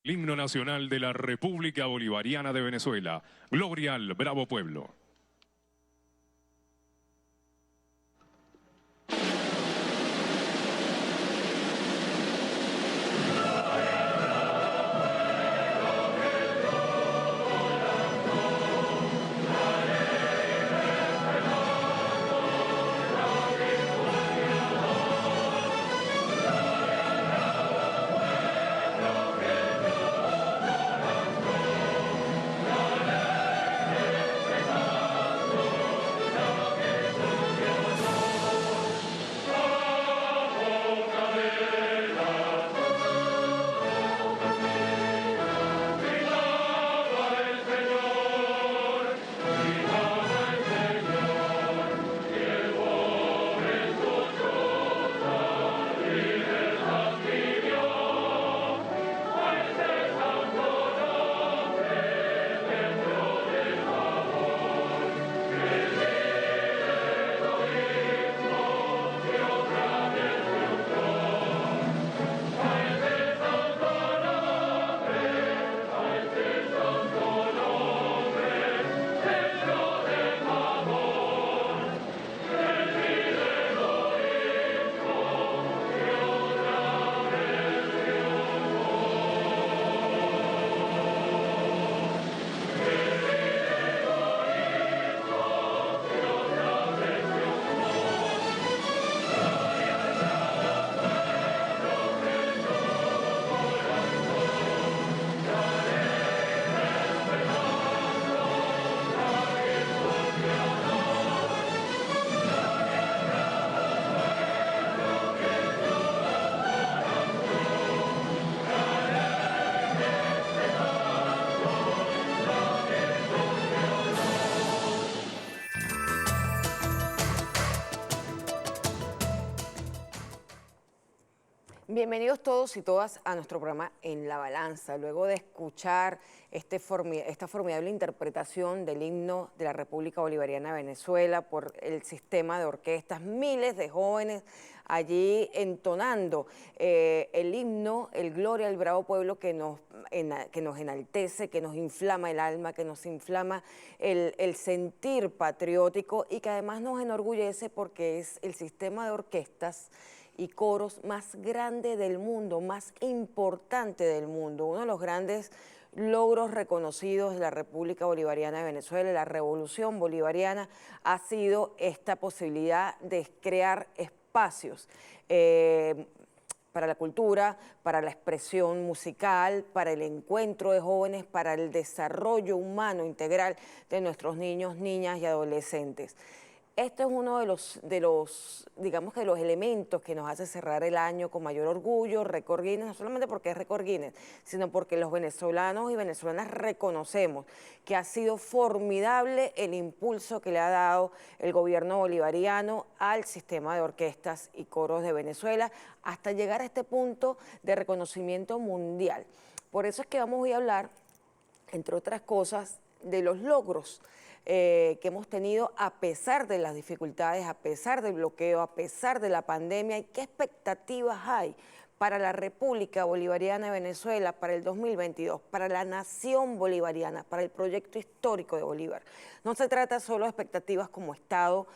El himno nacional de la República Bolivariana de Venezuela. Gloria al bravo pueblo. Bienvenidos todos y todas a nuestro programa En la Balanza. Luego de escuchar esta formidable interpretación del himno de la República Bolivariana de Venezuela por el sistema de orquestas, miles de jóvenes allí entonando el himno, el Gloria al bravo pueblo que nos enaltece, que nos inflama el alma, que nos inflama el sentir patriótico y que además nos enorgullece porque es el sistema de orquestas y coros más grande del mundo, más importante del mundo, uno de los grandes logros reconocidos de la República Bolivariana de Venezuela, la Revolución Bolivariana, ha sido esta posibilidad de crear espacios para la cultura, para la expresión musical, para el encuentro de jóvenes, para el desarrollo humano integral de nuestros niños, niñas y adolescentes. Este es uno de los elementos que nos hace cerrar el año con mayor orgullo, récord Guinness, no solamente porque es récord Guinness, sino porque los venezolanos y venezolanas reconocemos que ha sido formidable el impulso que le ha dado el gobierno bolivariano al sistema de orquestas y coros de Venezuela hasta llegar a este punto de reconocimiento mundial. Por eso es que vamos hoy a hablar, entre otras cosas, de los logros que hemos tenido a pesar de las dificultades, a pesar del bloqueo, a pesar de la pandemia, y qué expectativas hay para la República Bolivariana de Venezuela para el 2022, para la nación bolivariana, para el proyecto histórico de Bolívar. No se trata solo de expectativas como Estado,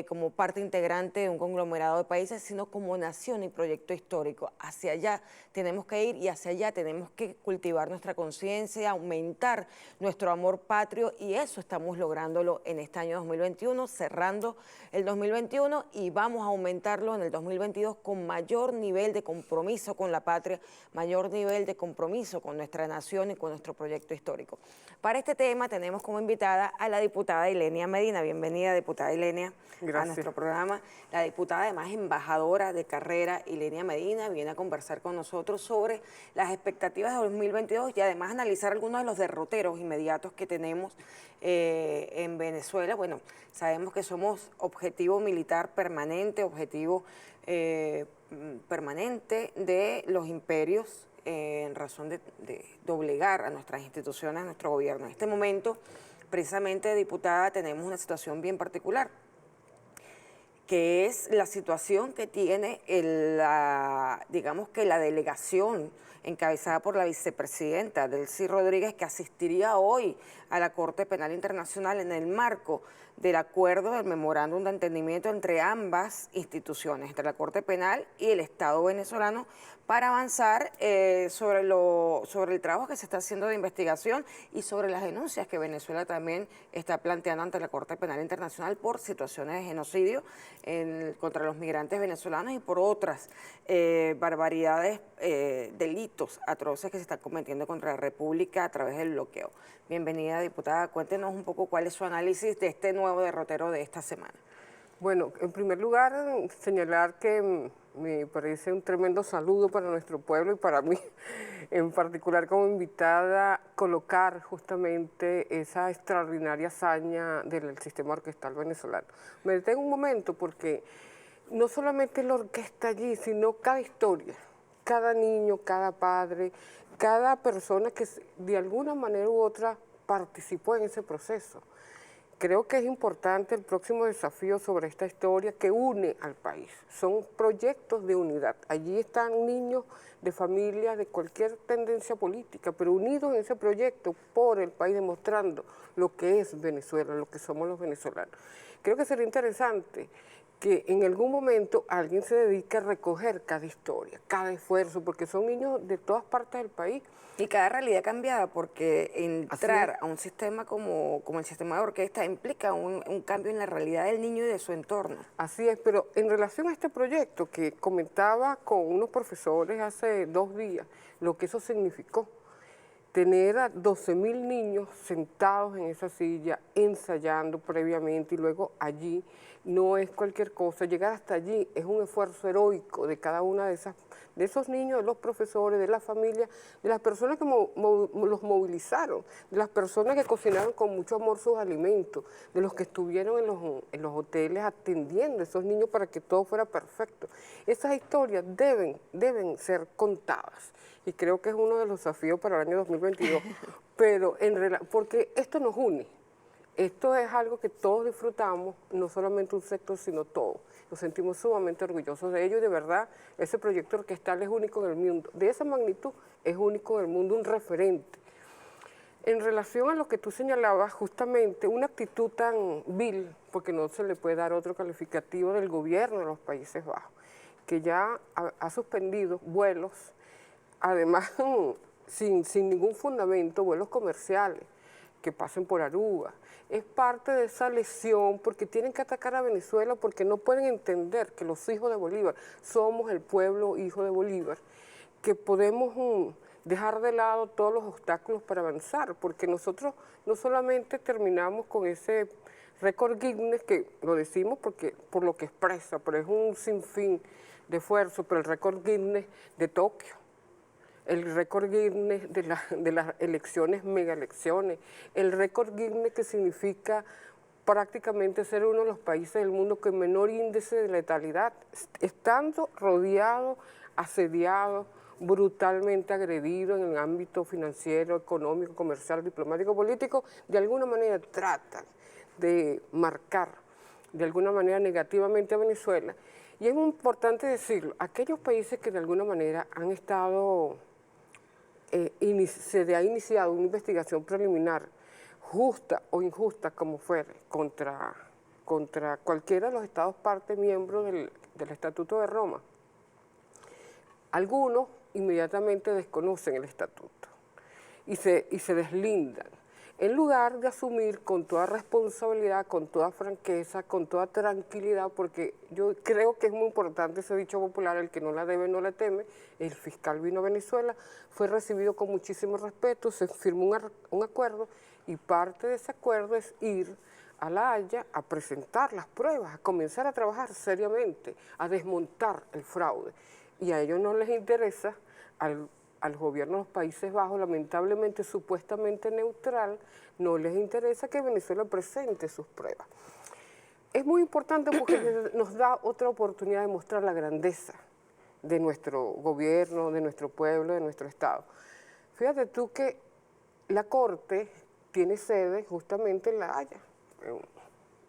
como parte integrante de un conglomerado de países, sino como nación y proyecto histórico. Hacia allá tenemos que ir y hacia allá tenemos que cultivar nuestra conciencia, aumentar nuestro amor patrio, y eso estamos lográndolo en este año 2021, cerrando el 2021, y vamos a aumentarlo en el 2022 con mayor nivel de compromiso con la patria, mayor nivel de compromiso con nuestra nación y con nuestro proyecto histórico. Para este tema tenemos como invitada a la diputada Ilenia Medina. Bienvenida, diputada Ilenia, a nuestro programa. La diputada, además embajadora de carrera, Ilenia Medina, viene a conversar con nosotros sobre las expectativas de 2022 y además analizar algunos de los derroteros inmediatos que tenemos en Venezuela. Bueno, sabemos que somos objetivo militar permanente, objetivo permanente de los imperios en razón de doblegar a nuestras instituciones, a nuestro gobierno. En este momento, precisamente, diputada, tenemos una situación bien particular, que es la situación que tiene digamos que la delegación encabezada por la vicepresidenta Delcy Rodríguez, que asistiría hoy a la Corte Penal Internacional en el marco del acuerdo del memorándum de entendimiento entre ambas instituciones, entre la Corte Penal y el Estado venezolano, para avanzar sobre el trabajo que se está haciendo de investigación y sobre las denuncias que Venezuela también está planteando ante la Corte Penal Internacional por situaciones de genocidio contra los migrantes venezolanos y por otras barbaridades, delitos atroces que se están cometiendo contra la República a través del bloqueo. Bienvenida, diputada. Cuéntenos un poco cuál es su análisis de este nuevo derrotero de esta semana. Bueno, en primer lugar, señalar que me parece un tremendo saludo para nuestro pueblo y para mí, en particular como invitada, colocar justamente esa extraordinaria hazaña del sistema orquestal venezolano. Me detengo un momento porque no solamente la orquesta allí, sino cada historia, cada niño, cada padre, cada persona que de alguna manera u otra participó en ese proceso. Creo que es importante el próximo desafío sobre esta historia que une al país. Son proyectos de unidad. Allí están niños de familias de cualquier tendencia política, pero unidos en ese proyecto por el país, demostrando lo que es Venezuela, lo que somos los venezolanos. Creo que sería interesante que en algún momento alguien se dedique a recoger cada historia, cada esfuerzo, porque son niños de todas partes del país. Y cada realidad cambiada, porque entrar a un sistema como el sistema de orquesta implica un cambio en la realidad del niño y de su entorno. Así es, pero en relación a este proyecto que comentaba con unos profesores hace 2 días, lo que eso significó, tener a 12.000 niños sentados en esa silla, ensayando previamente y luego allí, no es cualquier cosa. Llegar hasta allí es un esfuerzo heroico de cada una de esos niños, de los profesores, de las familias, de las personas que los movilizaron, de las personas que cocinaron con mucho amor sus alimentos, de los que estuvieron en los hoteles atendiendo a esos niños para que todo fuera perfecto. Esas historias deben ser contadas. Y creo que es uno de los desafíos para el año 2022, pero porque esto nos une. Esto es algo que todos disfrutamos, no solamente un sector, sino todos. Nos sentimos sumamente orgullosos de ello y de verdad ese proyecto orquestal es único en el mundo. De esa magnitud es único en el mundo, un referente. En relación a lo que tú señalabas, justamente una actitud tan vil, porque no se le puede dar otro calificativo del gobierno de los Países Bajos, que ya ha suspendido vuelos, además sin ningún fundamento, vuelos comerciales que pasen por Aruba. Es parte de esa lesión porque tienen que atacar a Venezuela porque no pueden entender que los hijos de Bolívar somos el pueblo hijo de Bolívar, que podemos dejar de lado todos los obstáculos para avanzar, porque nosotros no solamente terminamos con ese récord Guinness, que lo decimos por lo que expresa, pero es un sinfín de esfuerzo, pero el récord Guinness de Tokio, el récord Guinness de las elecciones, mega elecciones, el récord Guinness que significa prácticamente ser uno de los países del mundo con menor índice de letalidad, estando rodeado, asediado, brutalmente agredido en el ámbito financiero, económico, comercial, diplomático, político, de alguna manera tratan de marcar de alguna manera negativamente a Venezuela. Y es muy importante decirlo, aquellos países que de alguna manera han estado se ha iniciado una investigación preliminar, justa o injusta como fuere, contra cualquiera de los estados parte miembros del Estatuto de Roma. Algunos inmediatamente desconocen el estatuto y se deslindan, en lugar de asumir con toda responsabilidad, con toda franqueza, con toda tranquilidad, porque yo creo que es muy importante ese dicho popular, el que no la debe no la teme. El fiscal vino a Venezuela, fue recibido con muchísimo respeto, se firmó un acuerdo y parte de ese acuerdo es ir a La Haya a presentar las pruebas, a comenzar a trabajar seriamente, a desmontar el fraude. Y a ellos no les interesa, al gobierno de los Países Bajos, lamentablemente supuestamente neutral, no les interesa que Venezuela presente sus pruebas. Es muy importante porque nos da otra oportunidad de mostrar la grandeza de nuestro gobierno, de nuestro pueblo, de nuestro Estado. Fíjate tú que la Corte tiene sede justamente en La Haya,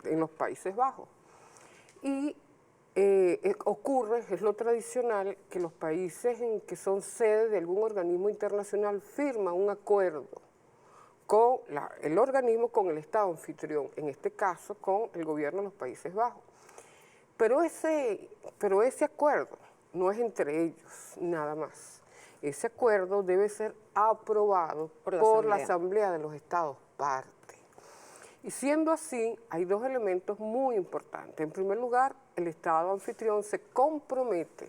en los Países Bajos. Y ocurre, es lo tradicional, que los países en que son sede de algún organismo internacional firman un acuerdo con el organismo, con el Estado anfitrión, en este caso con el gobierno de los Países Bajos. Pero ese acuerdo no es entre ellos, nada más. Ese acuerdo debe ser aprobado por la Asamblea de los Estados parte. Y siendo así, hay dos elementos muy importantes. En primer lugar, el Estado anfitrión se compromete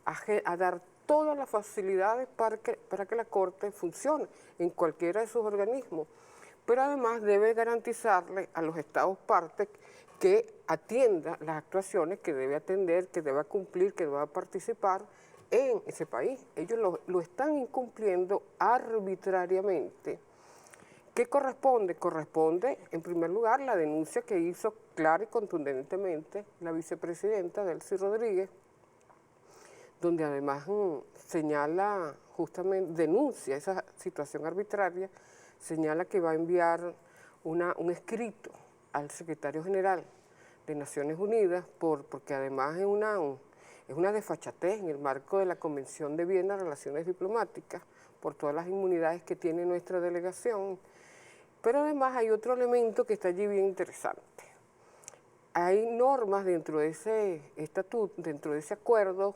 a dar todas las facilidades para que la Corte funcione en cualquiera de sus organismos, pero además debe garantizarle a los Estados partes que atienda las actuaciones que debe atender, que deba cumplir, que deba participar en ese país. Ellos lo están incumpliendo arbitrariamente. ¿Qué corresponde? Corresponde, en primer lugar, la denuncia que hizo clara y contundentemente la vicepresidenta Delcy Rodríguez, donde además señala, justamente, denuncia esa situación arbitraria, señala que va a enviar un escrito al secretario general de Naciones Unidas, porque además es una desfachatez en el marco de la Convención de Viena de Relaciones Diplomáticas, por todas las inmunidades que tiene nuestra delegación. Pero además hay otro elemento que está allí bien interesante. Hay normas dentro de ese estatuto, dentro de ese acuerdo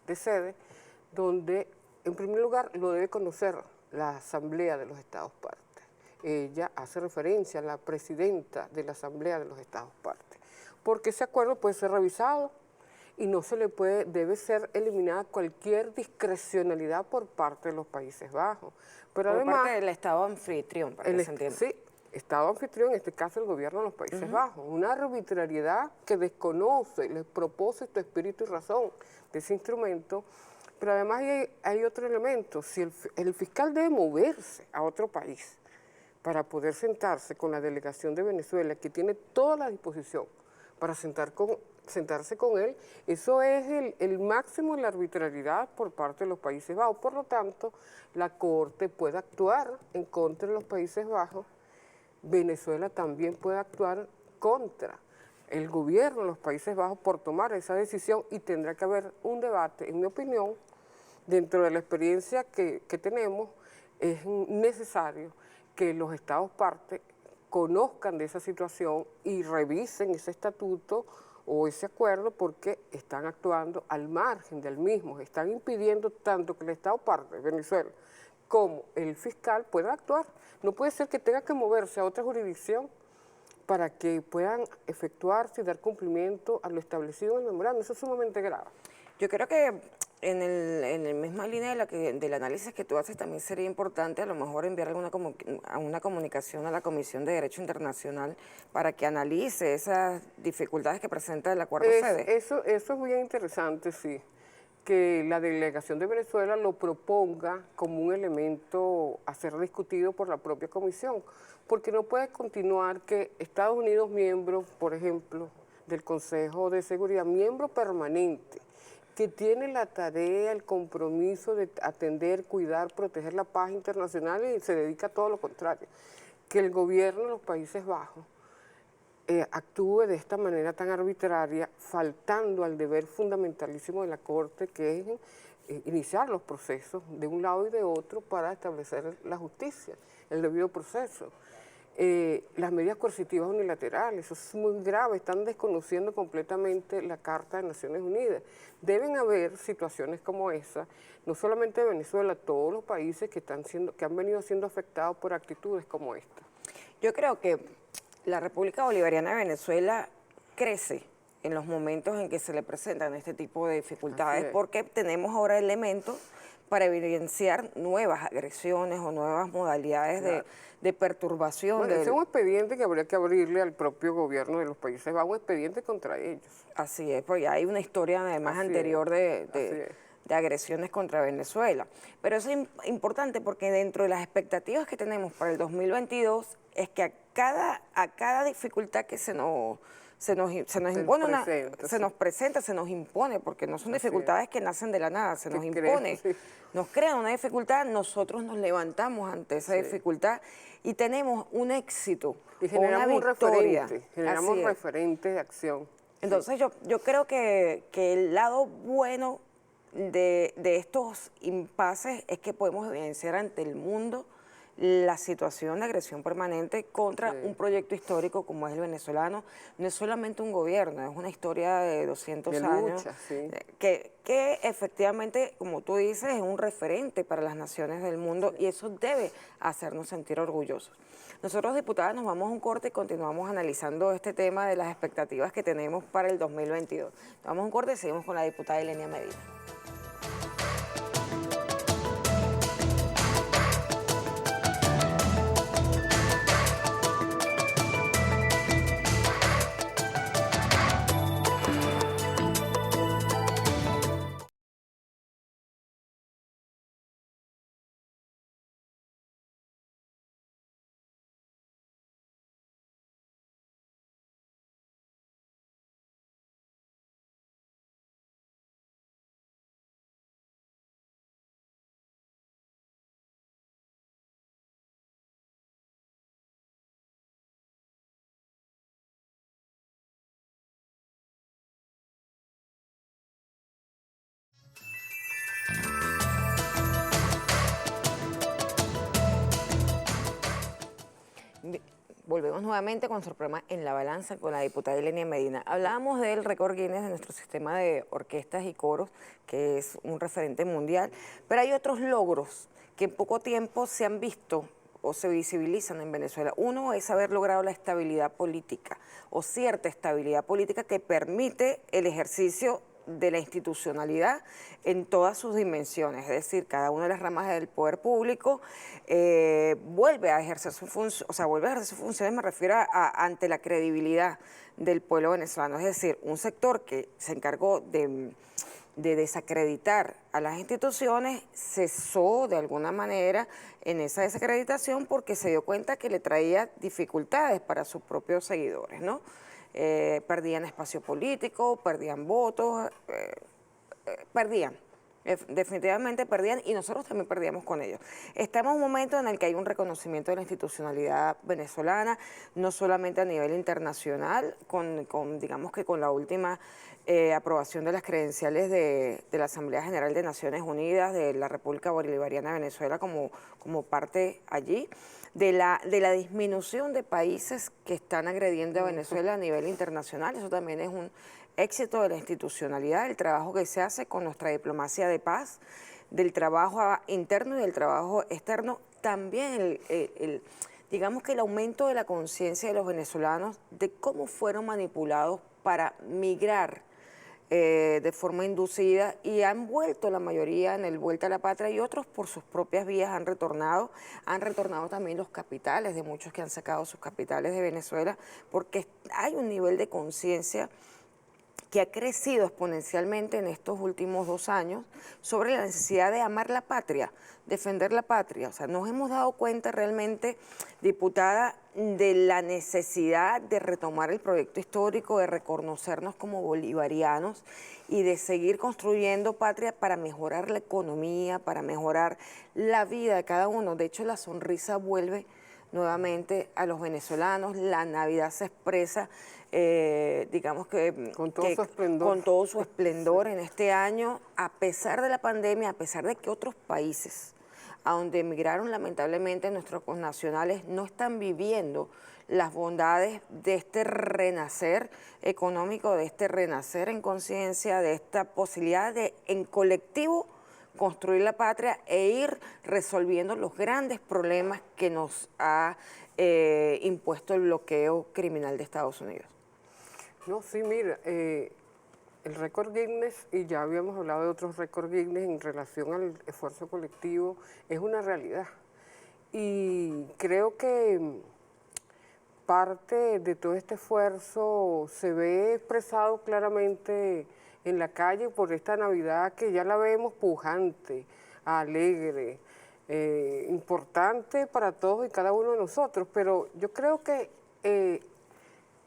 de sede, donde en primer lugar lo debe conocer la Asamblea de los Estados partes. Ella hace referencia a la presidenta de la Asamblea de los Estados partes, porque ese acuerdo puede ser revisado y no se le debe ser eliminada cualquier discrecionalidad por parte de los Países Bajos. Pero por además, parte del Estado anfitrión, para que se entienda. Sí, Estado anfitrión, en este caso el gobierno de los Países Bajos. Una arbitrariedad que desconoce el propósito, espíritu y razón de ese instrumento. Pero además hay otro elemento. Si el fiscal debe moverse a otro país para poder sentarse con la delegación de Venezuela, que tiene toda la disposición para sentarse con él, eso es el máximo de la arbitrariedad por parte de los Países Bajos. Por lo tanto, la Corte puede actuar en contra de los Países Bajos. Venezuela también puede actuar contra el gobierno de los Países Bajos por tomar esa decisión, y tendrá que haber un debate. En mi opinión, dentro de la experiencia que tenemos, es necesario que los Estados partes conozcan de esa situación y revisen ese estatuto o ese acuerdo, porque están actuando al margen del mismo, están impidiendo tanto que el Estado parte, Venezuela, como el fiscal puedan actuar. No puede ser que tenga que moverse a otra jurisdicción para que puedan efectuarse y dar cumplimiento a lo establecido en el memorando. Eso es sumamente grave. Yo creo que en la misma línea del análisis que tú haces, también sería importante a lo mejor enviar una comunicación a la Comisión de Derecho Internacional para que analice esas dificultades que presenta el acuerdo sede. Eso es bien interesante, sí, que la delegación de Venezuela lo proponga como un elemento a ser discutido por la propia comisión, porque no puede continuar que Estados Unidos, miembro, por ejemplo, del Consejo de Seguridad, miembro permanente, que tiene la tarea, el compromiso de atender, cuidar, proteger la paz internacional, y se dedica a todo lo contrario, que el gobierno de los Países Bajos actúe de esta manera tan arbitraria, faltando al deber fundamentalísimo de la Corte, que es iniciar los procesos de un lado y de otro para establecer la justicia, el debido proceso. Las medidas coercitivas unilaterales, eso es muy grave, están desconociendo completamente la Carta de Naciones Unidas. Deben haber situaciones como esa, no solamente de Venezuela, todos los países que han venido siendo afectados por actitudes como esta. Yo creo que la República Bolivariana de Venezuela crece en los momentos en que se le presentan este tipo de dificultades, porque tenemos ahora elementos para evidenciar nuevas agresiones o nuevas modalidades de perturbación. Bueno, ese es un expediente que habría que abrirle al propio gobierno de los Países Bajos, un expediente contra ellos. Así es, porque hay una historia además anterior de agresiones contra Venezuela. Pero eso es importante porque dentro de las expectativas que tenemos para el 2022 es que a cada dificultad que se nos presenta, se nos impone, porque no son dificultades que nacen de la nada, se nos impone, nos crean una dificultad, nosotros nos levantamos ante esa dificultad y tenemos un éxito, y generamos una victoria. Generamos referentes de acción. Entonces yo creo que el lado bueno de estos impases es que podemos evidenciar ante el mundo la situación de agresión permanente contra un proyecto histórico como es el venezolano. No es solamente un gobierno, es una historia de 200 años lucha, sí. que efectivamente, como tú dices, es un referente para las naciones del mundo y eso debe hacernos sentir orgullosos. Nosotros, diputadas, nos vamos a un corte y continuamos analizando este tema de las expectativas que tenemos para el 2022. Nos vamos a un corte y seguimos con la diputada Ilenia Medina. Volvemos nuevamente con nuestro programa En la Balanza con la diputada Ilenia Medina. Hablábamos del récord Guinness de nuestro sistema de orquestas y coros, que es un referente mundial, pero hay otros logros que en poco tiempo se han visto o se visibilizan en Venezuela. Uno es haber logrado la estabilidad política o cierta estabilidad política que permite el ejercicio de la institucionalidad en todas sus dimensiones, es decir, cada una de las ramas del poder público vuelve a ejercer su función, o sea, vuelve a ejercer sus funciones, me refiero ante la credibilidad del pueblo venezolano, es decir, un sector que se encargó de desacreditar a las instituciones, cesó de alguna manera en esa desacreditación porque se dio cuenta que le traía dificultades para sus propios seguidores, ¿no? Perdían espacio político, perdían votos, perdían. Definitivamente perdían y nosotros también perdíamos con ellos. Estamos en un momento en el que hay un reconocimiento de la institucionalidad venezolana, no solamente a nivel internacional, digamos que con la última aprobación de las credenciales de la Asamblea General de Naciones Unidas, de la República Bolivariana de Venezuela como parte allí, de la disminución de países que están agrediendo a Venezuela a nivel internacional. Eso también es un éxito de la institucionalidad, del trabajo que se hace con nuestra diplomacia de paz, del trabajo interno y del trabajo externo. También digamos que el aumento de la conciencia de los venezolanos de cómo fueron manipulados para migrar de forma inducida y han vuelto la mayoría en el vuelta a la patria y otros por sus propias vías han retornado también los capitales de muchos que han sacado sus capitales de Venezuela porque hay un nivel de conciencia que ha crecido exponencialmente en estos últimos 2 años sobre la necesidad de amar la patria, defender la patria. O sea, nos hemos dado cuenta realmente, diputada, de la necesidad de retomar el proyecto histórico, de reconocernos como bolivarianos y de seguir construyendo patria para mejorar la economía, para mejorar la vida de cada uno. De hecho, la sonrisa vuelve nuevamente a los venezolanos, la Navidad se expresa, digamos que con todo su esplendor en este año, a pesar de la pandemia, a pesar de que otros países a donde emigraron lamentablemente nuestros connacionales no están viviendo las bondades de este renacer económico, de este renacer en conciencia, de esta posibilidad de en colectivo construir la patria e ir resolviendo los grandes problemas que nos ha impuesto el bloqueo criminal de Estados Unidos. No, sí, mira, el récord Guinness, y ya habíamos hablado de otros récord Guinness en relación al esfuerzo colectivo, es una realidad. Y creo que parte de todo este esfuerzo se ve expresado claramente en la calle por esta Navidad que ya la vemos pujante, alegre, importante para todos y cada uno de nosotros. Pero yo creo que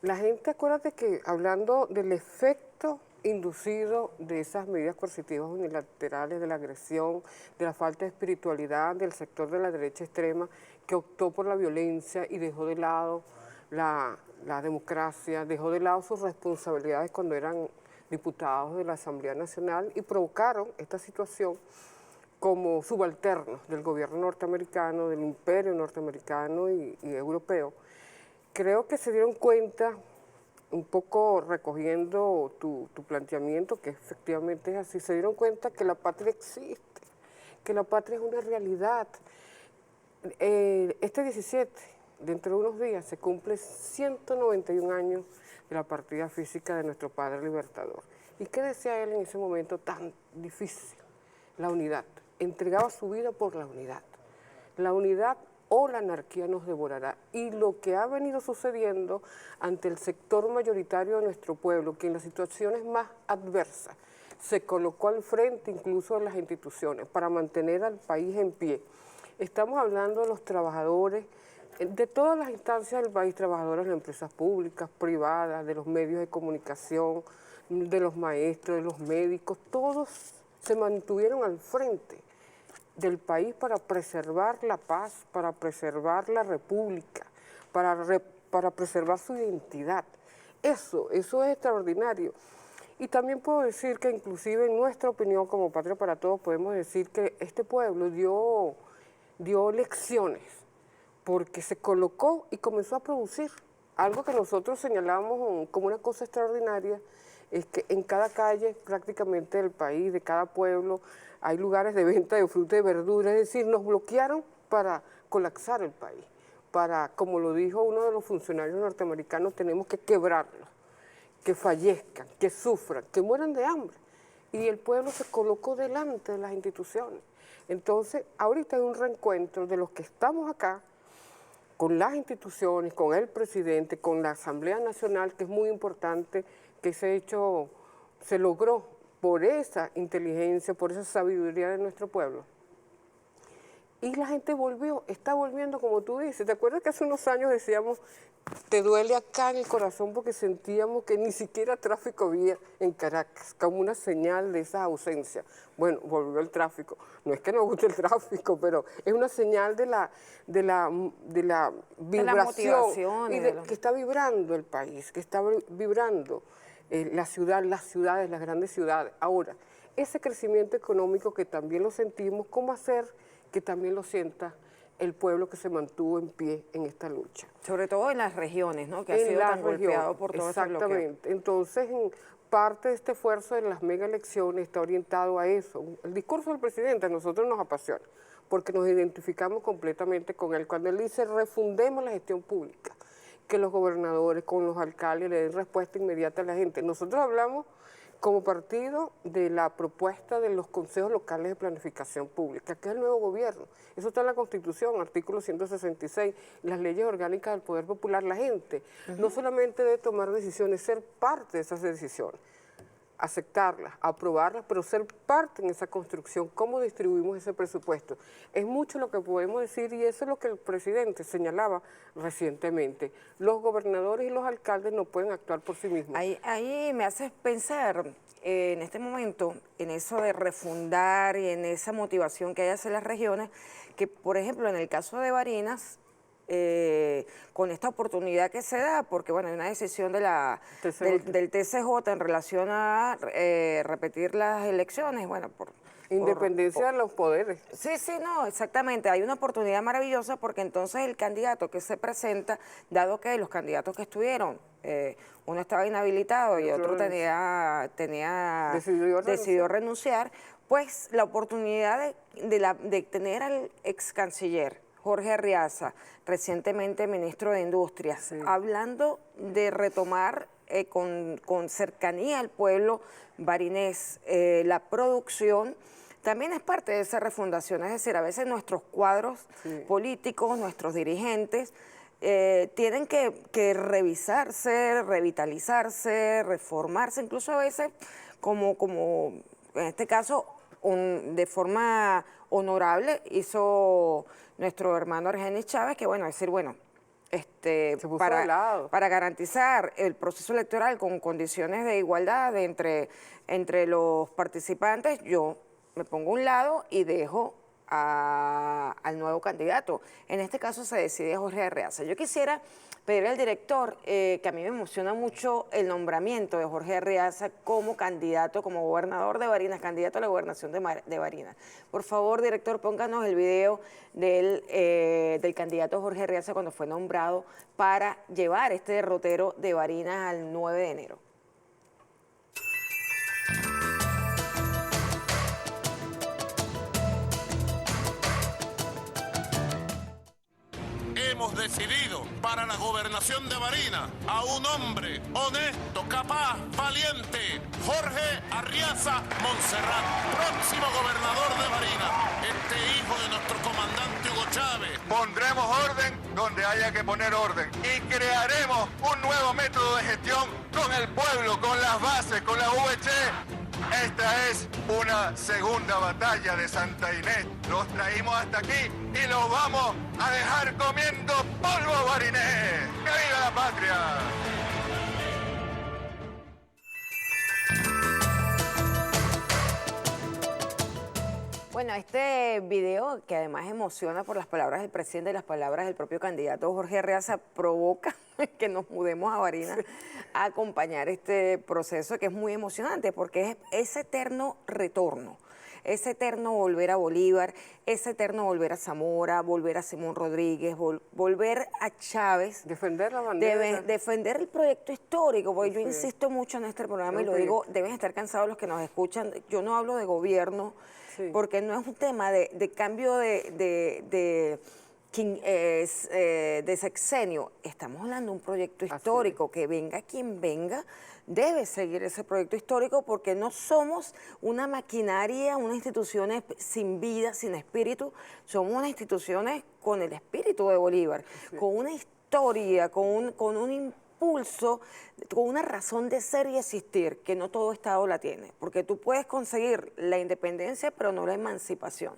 la gente, acuérdate que hablando del efecto inducido de esas medidas coercitivas unilaterales, de la agresión, de la falta de espiritualidad del sector de la derecha extrema que optó por la violencia y dejó de lado la democracia, dejó de lado sus responsabilidades cuando eran diputados de la Asamblea Nacional y provocaron esta situación como subalternos del gobierno norteamericano, del imperio norteamericano y europeo. Creo que se dieron cuenta, un poco recogiendo tu planteamiento, que efectivamente es así, se dieron cuenta que la patria existe, que la patria es una realidad. Este 17, dentro de unos días, se cumple 191 años de la partida física de nuestro padre libertador. ¿Y qué decía él en ese momento tan difícil? La unidad. Entregaba su vida por la unidad. La unidad o la anarquía nos devorará. Y lo que ha venido sucediendo ante el sector mayoritario de nuestro pueblo, que en las situaciones más adversas se colocó al frente incluso de las instituciones para mantener al país en pie. Estamos hablando de los trabajadores, de todas las instancias del país, trabajadores de empresas públicas, privadas, de los medios de comunicación, de los maestros, de los médicos, todos se mantuvieron al frente del país para preservar la paz, para preservar la república, para preservar su identidad. Eso es extraordinario. Y también puedo decir que inclusive en nuestra opinión como Patria para Todos podemos decir que este pueblo dio lecciones porque se colocó y comenzó a producir. Algo que nosotros señalamos como una cosa extraordinaria es que en cada calle prácticamente del país, de cada pueblo, hay lugares de venta de fruta y verdura, es decir, nos bloquearon para colapsar el país, para, como lo dijo uno de los funcionarios norteamericanos, tenemos que quebrarlo, que fallezcan, que sufran, que mueran de hambre. Y el pueblo se colocó delante de las instituciones. Entonces, ahorita hay un reencuentro de los que estamos acá, con las instituciones, con el presidente, con la Asamblea Nacional, que es muy importante, que ese hecho se logró por esa inteligencia, por esa sabiduría de nuestro pueblo. Y la gente volvió, está volviendo como tú dices. ¿Te acuerdas que hace unos años decíamos, te duele acá en el corazón porque sentíamos que ni siquiera tráfico había en Caracas, como una señal de esa ausencia? Bueno, volvió el tráfico. No es que nos guste el tráfico, pero es una señal de la vibración y que está vibrando el país, que está vibrando la ciudad, las ciudades, las grandes ciudades. Ahora, ese crecimiento económico que también lo sentimos, ¿cómo hacer que también lo sienta el pueblo que se mantuvo en pie en esta lucha? Sobre todo en las regiones, ¿no? Que ha sido tan golpeado por todo ese bloqueo. Exactamente. Entonces, parte de este esfuerzo de las mega elecciones está orientado a eso. El discurso del presidente a nosotros nos apasiona, porque nos identificamos completamente con él. Cuando él dice, refundemos la gestión pública, que los gobernadores con los alcaldes le den respuesta inmediata a la gente. Nosotros hablamos como partido de la propuesta de los consejos locales de planificación pública, que es el nuevo gobierno. Eso está en la Constitución, artículo 166, las leyes orgánicas del Poder Popular. La gente no solamente debe tomar decisiones, ser parte de esas decisiones, aceptarlas, aprobarlas, pero ser parte en esa construcción, cómo distribuimos ese presupuesto. Es mucho lo que podemos decir y eso es lo que el presidente señalaba recientemente. Los gobernadores y los alcaldes no pueden actuar por sí mismos. Ahí me haces pensar en este momento en eso de refundar y en esa motivación que hay hacia las regiones, que por ejemplo en el caso de Barinas, con esta oportunidad que se da, porque bueno, hay una decisión de del TCJ en relación a repetir las elecciones, bueno, independencia de los poderes. Sí, no, exactamente, hay una oportunidad maravillosa porque entonces el candidato que se presenta, dado que los candidatos que estuvieron, uno estaba inhabilitado y otro decidió renunciar, pues la oportunidad de tener al ex canciller Jorge Arriaza, recientemente ministro de Industria, hablando de retomar con cercanía al pueblo barinés la producción, también es parte de esa refundación. Es decir, a veces nuestros cuadros políticos, nuestros dirigentes, tienen que revisarse, revitalizarse, reformarse, incluso a veces como en este caso de forma honorable hizo nuestro hermano Argenis Chávez, que bueno, decir, bueno, para garantizar el proceso electoral con condiciones de igualdad entre los participantes, yo me pongo a un lado y dejo al nuevo candidato. En este caso se decide Jorge Arreaza. Yo quisiera pedirle al director, que a mí me emociona mucho el nombramiento de Jorge Arreaza como candidato, como gobernador de Barinas, candidato a la gobernación de Barinas. Por favor, director, pónganos el video del candidato Jorge Arreaza cuando fue nombrado para llevar este derrotero de Barinas al 9 de enero. Hemos decidido para la gobernación de Barinas a un hombre honesto, capaz, valiente, Jorge Arreaza Montserrat, próximo gobernador de Barinas, este hijo de nuestro comandante Hugo Chávez. Pondremos orden donde haya que poner orden y crearemos un nuevo método de gestión con el pueblo, con las bases, con la VC. Esta es una segunda batalla de Santa Inés. Los traímos hasta aquí y los vamos a dejar comiendo polvo barinés. ¡Que viva la patria! Bueno, este video, que además emociona por las palabras del presidente y las palabras del propio candidato Jorge Arreaza, provoca que nos mudemos a Barinas a acompañar este proceso que es muy emocionante porque es ese eterno retorno, ese eterno volver a Bolívar, ese eterno volver a Zamora, volver a Simón Rodríguez, volver a Chávez. Defender la bandera. Defender el proyecto histórico, porque yo insisto mucho en este programa y lo digo, deben estar cansados los que nos escuchan. Yo no hablo de gobierno, porque no es un tema de cambio de sexenio. Estamos hablando de un proyecto histórico, que venga quien venga, debe seguir ese proyecto histórico porque no somos una maquinaria, unas instituciones sin vida, sin espíritu, somos unas instituciones con el espíritu de Bolívar, con una historia, con un impulso, con una razón de ser y existir, que no todo Estado la tiene, porque tú puedes conseguir la independencia, pero no la emancipación.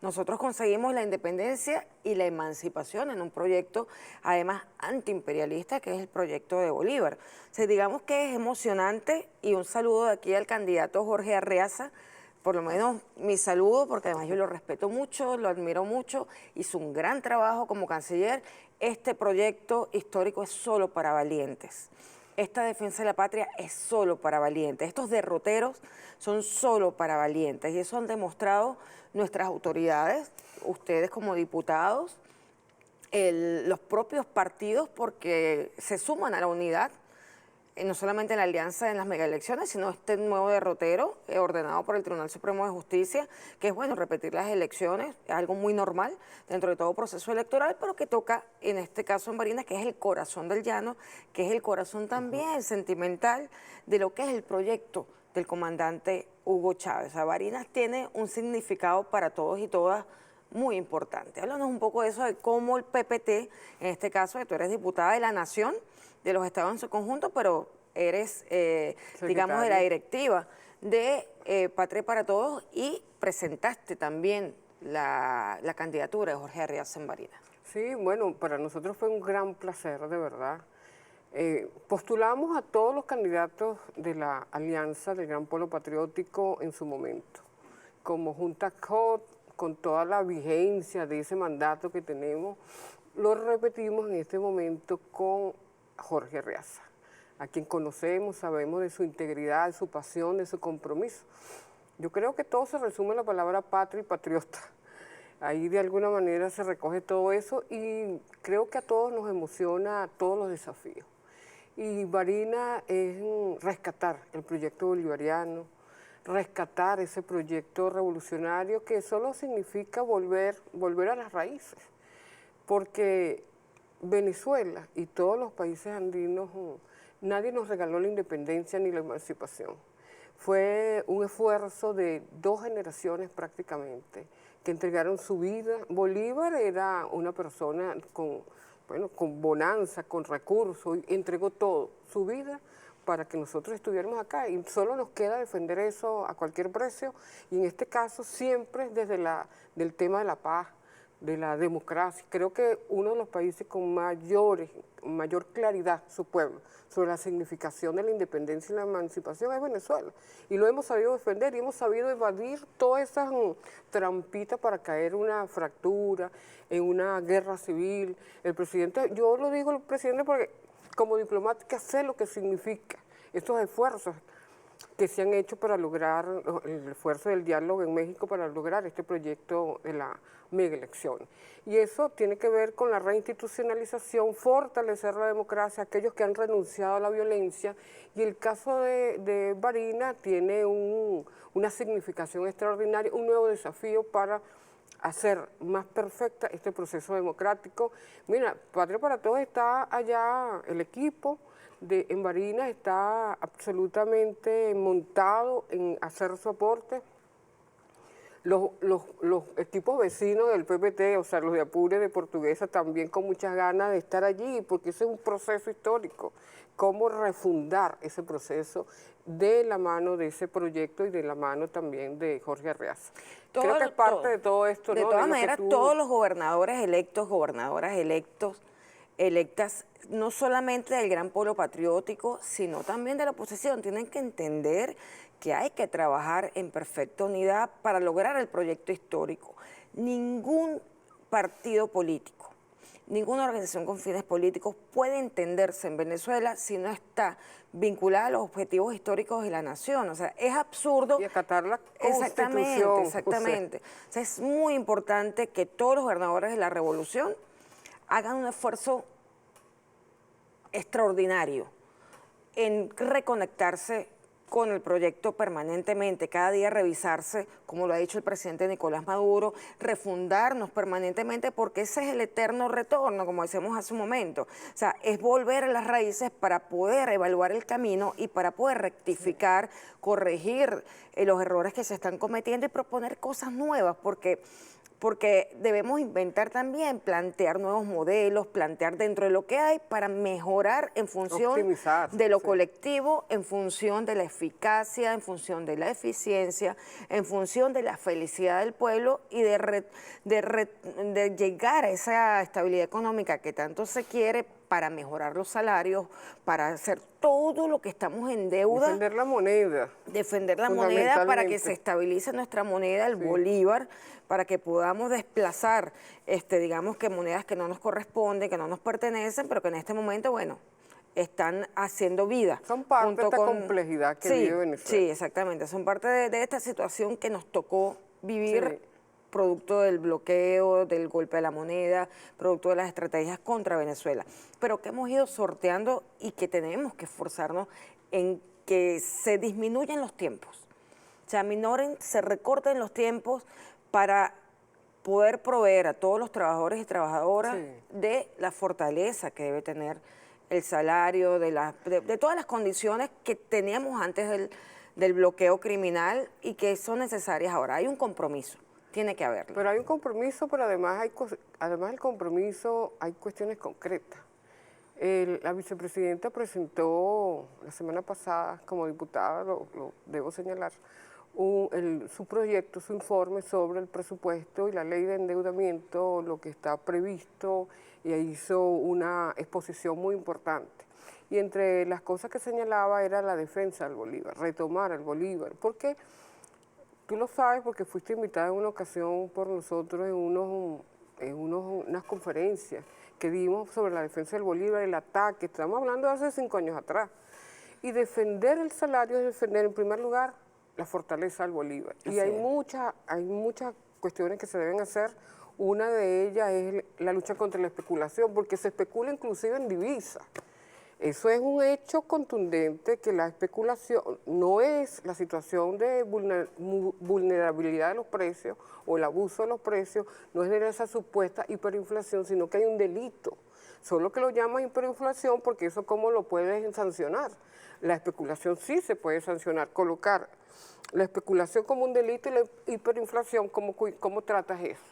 Nosotros conseguimos la independencia y la emancipación en un proyecto, además, antiimperialista, que es el proyecto de Bolívar. O sea, digamos que es emocionante, y un saludo de aquí al candidato Jorge Arreaza, por lo menos mi saludo, porque además yo lo respeto mucho, lo admiro mucho, hizo un gran trabajo como canciller. Este proyecto histórico es solo para valientes. Esta defensa de la patria es solo para valientes. Estos derroteros son solo para valientes y eso han demostrado nuestras autoridades, ustedes como diputados, los propios partidos, porque se suman a la unidad, no solamente en la alianza en las megaelecciones, sino este nuevo derrotero ordenado por el Tribunal Supremo de Justicia, que es bueno repetir las elecciones, es algo muy normal dentro de todo proceso electoral, pero que toca en este caso en Barinas, que es el corazón del llano, que es el corazón también sentimental de lo que es el proyecto del comandante Hugo Chávez. O sea, Barinas tiene un significado para todos y todas muy importante. Háblanos un poco de eso, de cómo el PPT, en este caso, que tú eres diputada de la Nación, de los estados en su conjunto, pero eres, digamos, de la directiva de Patria para Todos y presentaste también la candidatura de Jorge Arreaza en Barinas. Sí, bueno, para nosotros fue un gran placer, de verdad. Postulamos a todos los candidatos de la Alianza del Gran Pueblo Patriótico en su momento, como Junta COT, con toda la vigencia de ese mandato que tenemos, lo repetimos en este momento con Jorge Arreaza, a quien conocemos, sabemos de su integridad, de su pasión, de su compromiso. Yo creo que todo se resume en la palabra patria y patriota. Ahí de alguna manera se recoge todo eso y creo que a todos nos emociona todos los desafíos. Y Barinas es rescatar el proyecto bolivariano, rescatar ese proyecto revolucionario que solo significa volver a las raíces, porque Venezuela y todos los países andinos, nadie nos regaló la independencia ni la emancipación. Fue un esfuerzo de 2 generaciones prácticamente, que entregaron su vida. Bolívar era una persona con bonanza, con recursos, y entregó todo, su vida, para que nosotros estuviéramos acá. Y solo nos queda defender eso a cualquier precio, y en este caso siempre desde el tema de la paz, de la democracia. Creo que uno de los países con mayor claridad, su pueblo, sobre la significación de la independencia y la emancipación es Venezuela. Y lo hemos sabido defender y hemos sabido evadir todas esas trampitas para caer en una fractura, en una guerra civil. El presidente, yo lo digo el presidente porque como diplomática sé lo que significa estos esfuerzos que se han hecho para lograr, el esfuerzo del diálogo en México para lograr este proyecto de la mega elección. Y eso tiene que ver con la reinstitucionalización, fortalecer la democracia, aquellos que han renunciado a la violencia, y el caso de Varina tiene una significación extraordinaria, un nuevo desafío para hacer más perfecta este proceso democrático. Mira, Patria para Todos está allá, el equipo en Barinas está absolutamente montado en hacer su aporte. Los equipos vecinos del PPT, o sea, los de Apure, de Portuguesa, también con muchas ganas de estar allí, porque ese es un proceso histórico. Cómo refundar ese proceso de la mano de ese proyecto y de la mano también de Jorge Arreaza. Creo que es parte de todo esto, de ¿no? todas maneras, todos los gobernadores electos, electas, no solamente del gran pueblo patriótico, sino también de la oposición, tienen que entender que hay que trabajar en perfecta unidad para lograr el proyecto histórico. Ningún partido político, ninguna organización con fines políticos puede entenderse en Venezuela si no está vinculada a los objetivos históricos de la nación. O sea, es absurdo. Y acatar la Constitución. Exactamente. O sea, es muy importante que todos los gobernadores de la revolución hagan un esfuerzo extraordinario en reconectarse con el proyecto permanentemente, cada día revisarse, como lo ha dicho el presidente Nicolás Maduro, refundarnos permanentemente, porque ese es el eterno retorno, como decíamos hace un momento. O sea, es volver a las raíces para poder evaluar el camino y para poder rectificar, corregir los errores que se están cometiendo y proponer cosas nuevas, porque debemos inventar también, plantear nuevos modelos, plantear dentro de lo que hay para mejorar en función de lo colectivo, en función de la eficacia, en función de la eficiencia, en función de la felicidad del pueblo y de llegar a esa estabilidad económica que tanto se quiere para mejorar los salarios, para hacer todo lo que estamos en deuda. Defender la moneda. Defender la moneda para que se estabilice nuestra moneda, el bolívar, para que podamos desplazar, digamos que monedas que no nos corresponden, que no nos pertenecen, pero que en este momento, bueno, están haciendo vida. Son parte de esta complejidad que vive Venezuela. Sí, exactamente. Son parte de esta situación que nos tocó vivir, producto del bloqueo, del golpe de la moneda, producto de las estrategias contra Venezuela, pero que hemos ido sorteando y que tenemos que esforzarnos en que se disminuyan los tiempos, se aminoren, se recorten los tiempos para poder proveer a todos los trabajadores y trabajadoras de la fortaleza que debe tener el salario, de todas las condiciones que teníamos antes del bloqueo criminal y que son necesarias ahora. Hay un compromiso. Tiene que haberlo. Pero hay un compromiso, pero además del compromiso hay cuestiones concretas. La vicepresidenta presentó la semana pasada, como diputada, lo debo señalar, su proyecto, su informe sobre el presupuesto y la ley de endeudamiento, lo que está previsto, y hizo una exposición muy importante. Y entre las cosas que señalaba era la defensa del bolívar, retomar el bolívar, porque tú lo sabes porque fuiste invitada en una ocasión por nosotros en unas conferencias que dimos sobre la defensa del bolívar, el ataque, estamos hablando de hace 5 años atrás. Y defender el salario es defender en primer lugar la fortaleza del bolívar. Y hay muchas cuestiones que se deben hacer. Una de ellas es la lucha contra la especulación, porque se especula inclusive en divisas. Eso es un hecho contundente, que la especulación no es la situación de vulnerabilidad de los precios o el abuso de los precios, no es de esa supuesta hiperinflación, sino que hay un delito. Solo que lo llaman hiperinflación porque eso ¿cómo lo puedes sancionar? La especulación sí se puede sancionar, colocar la especulación como un delito y la hiperinflación, ¿cómo tratas eso?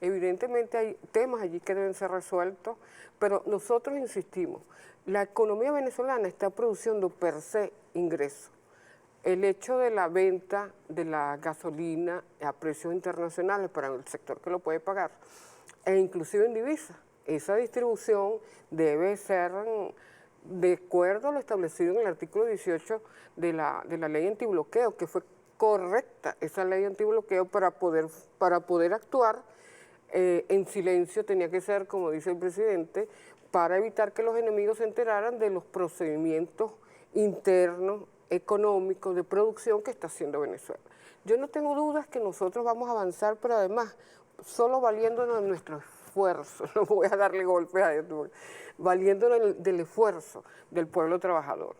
Evidentemente hay temas allí que deben ser resueltos, pero nosotros insistimos, la economía venezolana está produciendo per se ingresos. El hecho de la venta de la gasolina a precios internacionales para el sector que lo puede pagar e inclusive en divisas. Esa distribución debe ser de acuerdo a lo establecido en el artículo 18 de la ley antibloqueo, que fue correcta esa ley antibloqueo para poder actuar en silencio. Tenía que ser, como dice el presidente, para evitar que los enemigos se enteraran de los procedimientos internos, económicos, de producción que está haciendo Venezuela. Yo no tengo dudas que nosotros vamos a avanzar, pero además, solo valiéndonos de nuestro esfuerzo, no voy a darle golpes a esto, valiéndonos del esfuerzo del pueblo trabajador.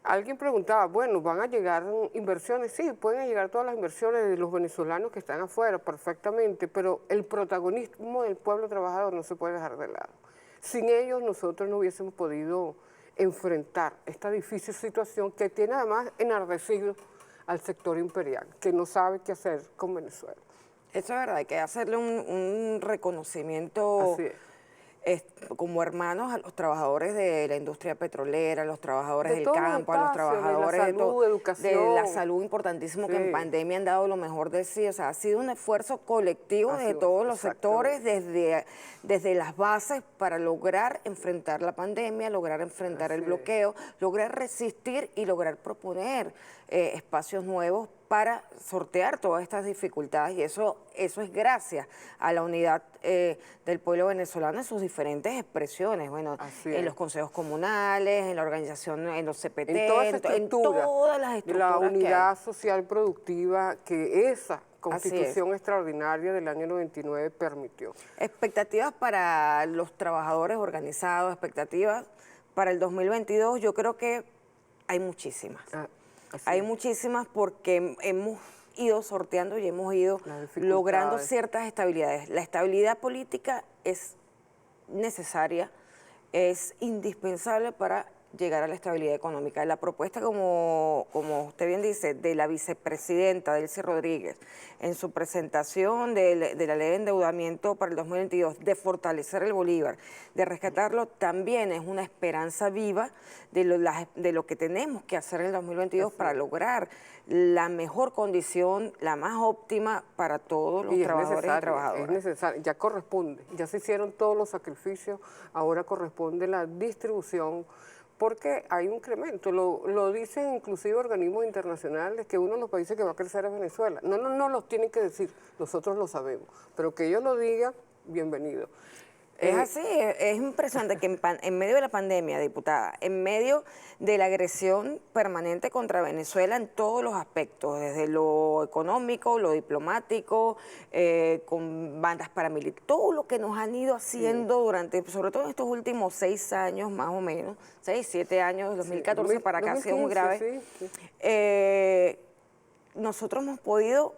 Alguien preguntaba, bueno, ¿van a llegar inversiones? Sí, pueden llegar todas las inversiones de los venezolanos que están afuera, perfectamente, pero el protagonismo del pueblo trabajador no se puede dejar de lado. Sin ellos nosotros no hubiésemos podido enfrentar esta difícil situación que tiene además enardecido al sector imperial, que no sabe qué hacer con Venezuela. Eso es verdad, hay que hacerle un reconocimiento. Así es. Como hermanos a los trabajadores de la industria petrolera, a los trabajadores De del todos los campo, a los espacios, de la trabajadores salud, de educación. la salud, importantísimo, que Sí. en pandemia han dado lo mejor de sí. O sea, ha sido un esfuerzo colectivo Ha de sido, todos los exactamente. sectores, desde las bases para lograr enfrentar la pandemia, lograr enfrentar el Así es. bloqueo, lograr resistir y lograr proponer espacios nuevos para sortear todas estas dificultades, y eso es gracias a la unidad del pueblo venezolano en sus diferentes expresiones, bueno, Así en es. los consejos comunales, en la organización, en los CPT, En toda esa en estructura, todas las de estructuras la que hay. unidad social productiva que esa Así Constitución extraordinaria del año 99 permitió. Expectativas para los trabajadores organizados, expectativas para el 2022, yo creo que hay muchísimas. Así Hay es. muchísimas porque hemos ido sorteando y hemos ido Las dificultades. logrando ciertas estabilidades. La estabilidad política es necesaria, es indispensable para llegar a la estabilidad económica. La propuesta, como usted bien dice, de la vicepresidenta Delcy Rodríguez, en su presentación de la ley de endeudamiento para el 2022, de fortalecer el Bolívar, de rescatarlo, también es una esperanza viva de lo que tenemos que hacer en el 2022 para lograr la mejor condición, la más óptima para todos los Y trabajadores y trabajadoras. es necesario, ya corresponde, ya se hicieron todos los sacrificios, ahora corresponde la distribución, porque hay un incremento, lo dicen inclusive organismos internacionales, que uno de los países que va a crecer es Venezuela. No los tienen que decir, nosotros lo sabemos, pero que ellos lo digan, bienvenido. Es así, es impresionante que en medio de la pandemia, diputada, en medio de la agresión permanente contra Venezuela en todos los aspectos, desde lo económico, lo diplomático, con bandas paramilitares, todo lo que nos han ido haciendo durante, sobre todo en estos últimos 6 años más o menos, 6, 7 años, de 2014 para acá ha sido muy 2015, grave. Nosotros hemos podido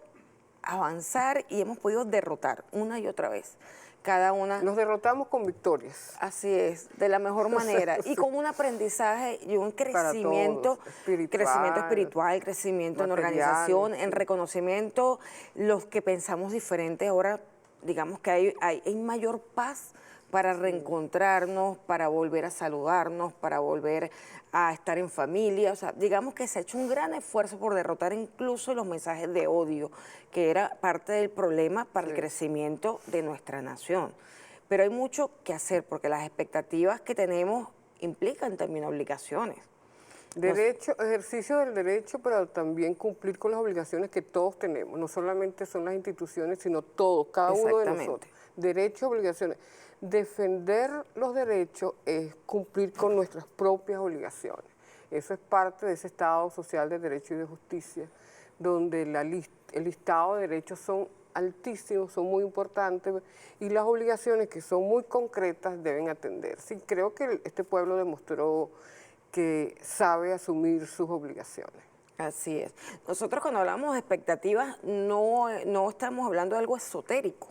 avanzar y hemos podido derrotar una y otra vez. Cada una. Nos derrotamos con victorias. Así es, de la mejor manera. Y con un aprendizaje y un crecimiento, todos, espiritual, crecimiento espiritual, crecimiento en material, organización, sí. en reconocimiento, los que pensamos diferente. Ahora, digamos que hay mayor paz para reencontrarnos, para volver a saludarnos, para volver a estar en familia. O sea, digamos que se ha hecho un gran esfuerzo por derrotar incluso los mensajes de odio, que era parte del problema para el crecimiento de nuestra nación. Pero hay mucho que hacer, porque las expectativas que tenemos implican también obligaciones. Derecho, ejercicio del derecho, pero también cumplir con las obligaciones que todos tenemos. No solamente son las instituciones, sino todos, cada uno de Exactamente. nosotros. Derechos, obligaciones. Defender los derechos es cumplir con nuestras propias obligaciones. Eso es parte de ese Estado social de derecho y de justicia, donde el listado de derechos son altísimos, son muy importantes, y las obligaciones, que son muy concretas, deben atender. Sí, creo que este pueblo demostró que sabe asumir sus obligaciones. Así es. Nosotros cuando hablamos de expectativas no estamos hablando de algo esotérico.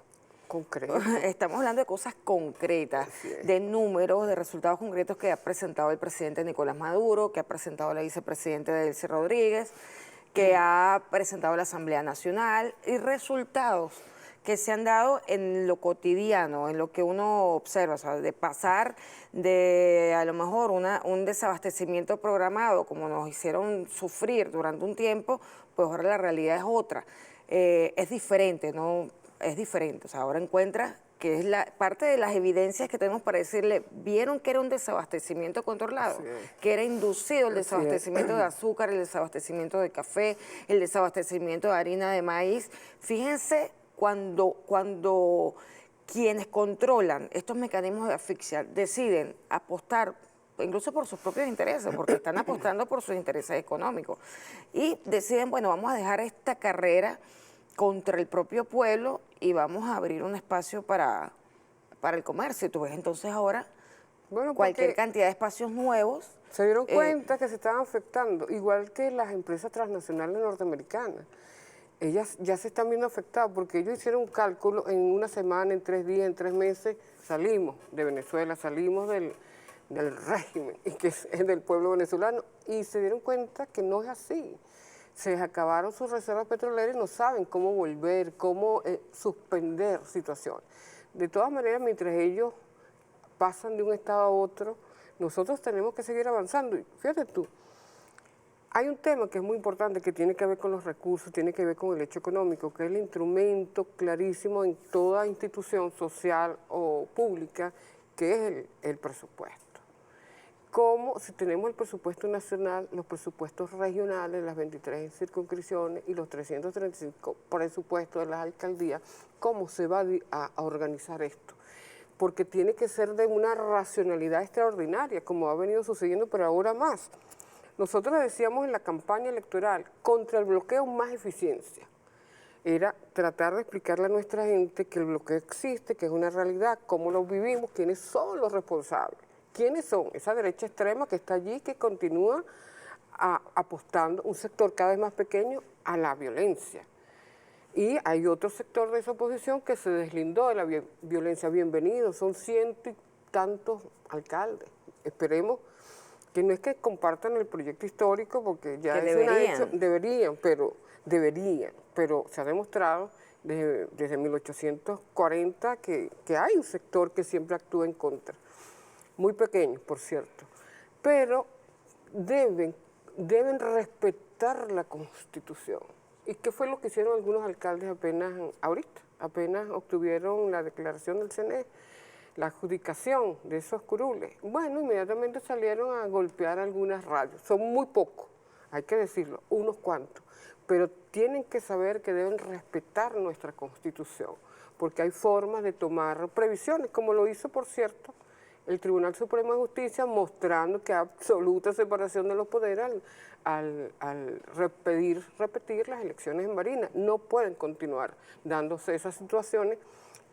Concreto. Estamos hablando de cosas concretas, de números, de resultados concretos que ha presentado el presidente Nicolás Maduro, que ha presentado la vicepresidenta Delcy Rodríguez, que ha presentado la Asamblea Nacional, y resultados que se han dado en lo cotidiano, en lo que uno observa, o sea, de pasar de a lo mejor un desabastecimiento programado, como nos hicieron sufrir durante un tiempo, pues ahora la realidad es otra. Es diferente, ¿no? Es diferente, o sea, ahora encuentras que es parte de las evidencias que tenemos para decirle, vieron que era un desabastecimiento controlado, que era inducido el desabastecimiento de azúcar, el desabastecimiento de café, el desabastecimiento de harina de maíz. Fíjense cuando quienes controlan estos mecanismos de asfixia deciden apostar incluso por sus propios intereses, porque están apostando por sus intereses económicos, y deciden, bueno, vamos a dejar esta carrera contra el propio pueblo y vamos a abrir un espacio para el comercio. Tú ves entonces ahora cualquier cantidad de espacios nuevos. Se dieron cuenta que se estaban afectando, igual que las empresas transnacionales norteamericanas. Ellas ya se están viendo afectadas porque ellos hicieron un cálculo en una semana, en 3 días, en 3 meses, salimos de Venezuela, salimos del régimen, y que es del pueblo venezolano, y se dieron cuenta que no es así. Se les acabaron sus reservas petroleras y no saben cómo volver, cómo suspender situaciones. De todas maneras, mientras ellos pasan de un estado a otro, nosotros tenemos que seguir avanzando. Y fíjate tú, hay un tema que es muy importante, que tiene que ver con los recursos, tiene que ver con el hecho económico, que es el instrumento clarísimo en toda institución social o pública, que es el presupuesto. Como si tenemos el presupuesto nacional, los presupuestos regionales, las 23 circunscripciones y los 335 presupuestos de las alcaldías, ¿cómo se va a organizar esto? Porque tiene que ser de una racionalidad extraordinaria, como ha venido sucediendo, pero ahora más. Nosotros decíamos en la campaña electoral, contra el bloqueo más eficiencia. Era tratar de explicarle a nuestra gente que el bloqueo existe, que es una realidad, cómo lo vivimos, quiénes son los responsables. ¿Quiénes son? Esa derecha extrema que está allí, que continúa apostando, un sector cada vez más pequeño, a la violencia. Y hay otro sector de esa oposición que se deslindó de la violencia. Bienvenidos, son 100 y tantos alcaldes. Esperemos que no es que compartan el proyecto histórico, porque ya que deberían, pero se ha demostrado desde 1840 que hay un sector que siempre actúa en contra. Muy pequeños, por cierto, pero deben respetar la Constitución. ¿Y qué fue lo que hicieron algunos alcaldes apenas obtuvieron la declaración del CNE, la adjudicación de esos curules? Bueno, inmediatamente salieron a golpear algunas radios, son muy pocos, hay que decirlo, unos cuantos, pero tienen que saber que deben respetar nuestra Constitución, porque hay formas de tomar previsiones, como lo hizo, por cierto, el Tribunal Supremo de Justicia, mostrando que hay absoluta separación de los poderes al repetir las elecciones en Barinas. No pueden continuar dándose esas situaciones.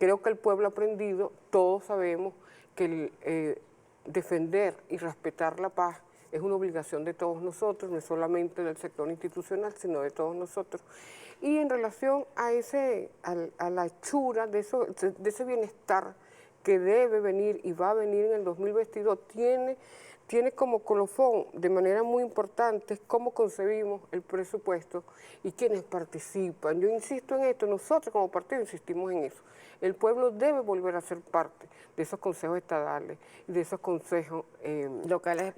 Creo que el pueblo ha aprendido, todos sabemos que defender y respetar la paz es una obligación de todos nosotros, no solamente del sector institucional, sino de todos nosotros. Y en relación a la hechura de ese bienestar que debe venir y va a venir en el 2022, tiene como colofón de manera muy importante cómo concebimos el presupuesto y quienes participan. Yo insisto en esto, nosotros como partido insistimos en eso. El pueblo debe volver a ser parte de esos consejos estadales, de esos consejos locales.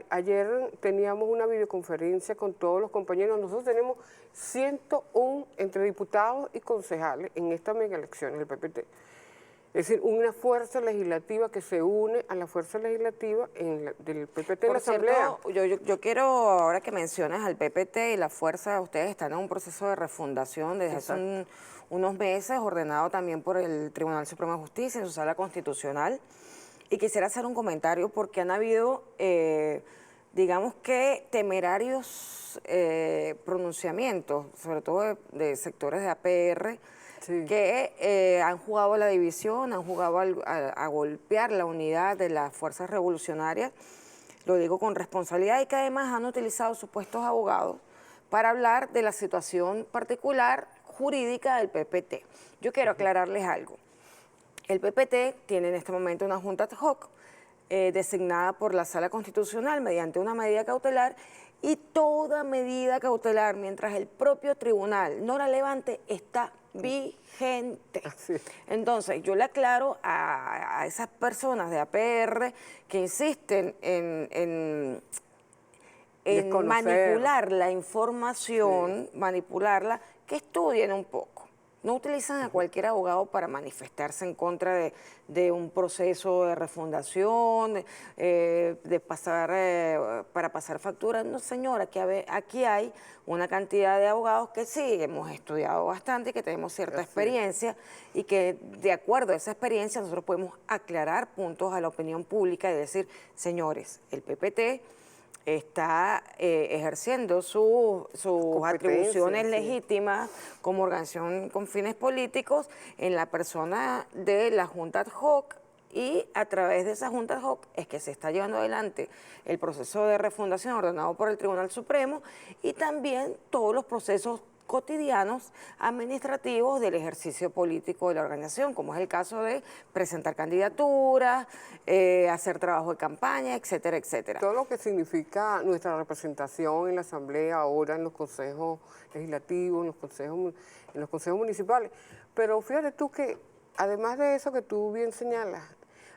Ayer teníamos una videoconferencia con todos los compañeros. Nosotros tenemos 101 entre diputados y concejales en esta mega elección del PPT. Es decir, una fuerza legislativa que se une a la fuerza legislativa del PPT en la Asamblea. Yo quiero, ahora que mencionas al PPT y la fuerza, ustedes están en un proceso de refundación desde hace unos meses, ordenado también por el Tribunal Supremo de Justicia en su sala constitucional. Y quisiera hacer un comentario porque han habido, digamos que, temerarios pronunciamientos, sobre todo de sectores de APR, que han jugado a la división, han jugado a golpear la unidad de las fuerzas revolucionarias, lo digo con responsabilidad, y que además han utilizado supuestos abogados para hablar de la situación particular jurídica del PPT. Yo quiero aclararles algo. El PPT tiene en este momento una junta ad hoc designada por la Sala Constitucional mediante una medida cautelar, y toda medida cautelar, mientras el propio tribunal no la levante, está vigente. Entonces, yo le aclaro a esas personas de APR que insisten en manipular la información, manipularla, que estudien un poco. no utilizan a cualquier abogado para manifestarse en contra de un proceso de refundación, para pasar factura. No, señora, aquí hay una cantidad de abogados que sí hemos estudiado bastante y que tenemos cierta experiencia y que de acuerdo a esa experiencia nosotros podemos aclarar puntos a la opinión pública y decir, señores, el PPT está ejerciendo sus atribuciones legítimas como organización con fines políticos en la persona de la Junta ad hoc, y a través de esa Junta ad hoc es que se está llevando adelante el proceso de refundación ordenado por el Tribunal Supremo y también todos los procesos cotidianos administrativos del ejercicio político de la organización, como es el caso de presentar candidaturas, hacer trabajo de campaña, etcétera, etcétera. Todo lo que significa nuestra representación en la Asamblea, ahora en los consejos legislativos, en los consejos municipales. Pero fíjate tú que, además de eso que tú bien señalas,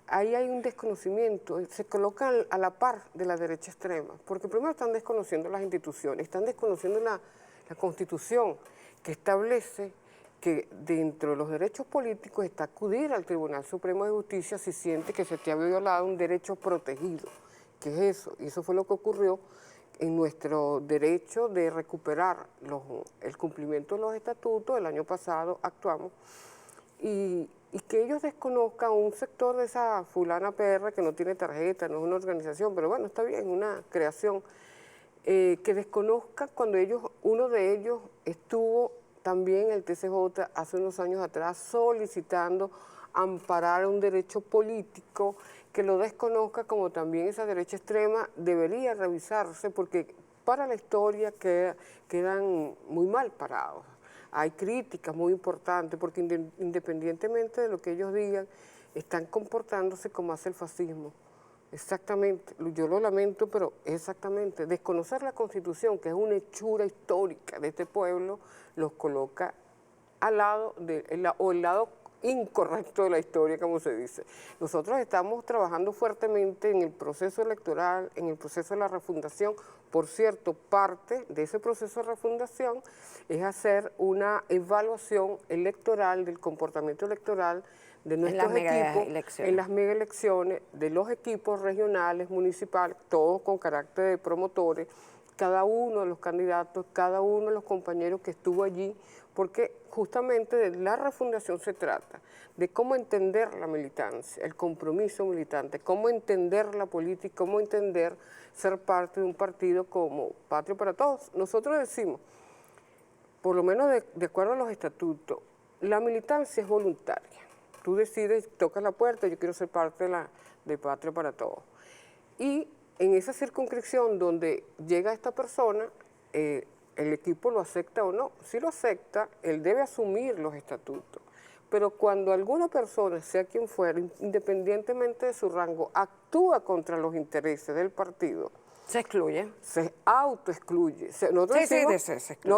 ahí hay un desconocimiento, se colocan a la par de la derecha extrema, porque primero están desconociendo las instituciones, están desconociendo la Constitución, que establece que dentro de los derechos políticos está acudir al Tribunal Supremo de Justicia si siente que se te ha violado un derecho protegido. ¿Qué es eso? Y eso fue lo que ocurrió en nuestro derecho de recuperar el cumplimiento de los estatutos. El año pasado actuamos y que ellos desconozcan un sector de esa fulana PR que no tiene tarjeta, no es una organización, pero bueno, está bien, una creación, que desconozca cuando uno de ellos estuvo también en el TCJ hace unos años atrás solicitando amparar un derecho político, que lo desconozca, como también esa derecha extrema debería revisarse, porque para la historia quedan muy mal parados. Hay críticas muy importantes, porque independientemente de lo que ellos digan, están comportándose como hace el fascismo. Exactamente, yo lo lamento, pero exactamente, desconocer la Constitución, que es una hechura histórica de este pueblo, los coloca al lado, el lado incorrecto de la historia, como se dice. Nosotros estamos trabajando fuertemente en el proceso electoral, en el proceso de la refundación. Por cierto, parte de ese proceso de refundación es hacer una evaluación electoral del comportamiento electoral de nuestros equipos en las mega elecciones, de los equipos regionales, municipales, todos con carácter de promotores, cada uno de los candidatos, cada uno de los compañeros que estuvo allí, porque justamente de la refundación se trata, de cómo entender la militancia, el compromiso militante, cómo entender la política, cómo entender ser parte de un partido como Patria para Todos. Nosotros decimos, por lo menos de acuerdo a los estatutos, la militancia es voluntaria. Tú decides, tocas la puerta, yo quiero ser parte de Patria para Todos. Y en esa circunscripción donde llega esta persona, el equipo lo acepta o no. Si lo acepta, él debe asumir los estatutos. Pero cuando alguna persona, sea quien fuera, independientemente de su rango, actúa contra los intereses del partido, se excluye. Se autoexcluye. Nosotros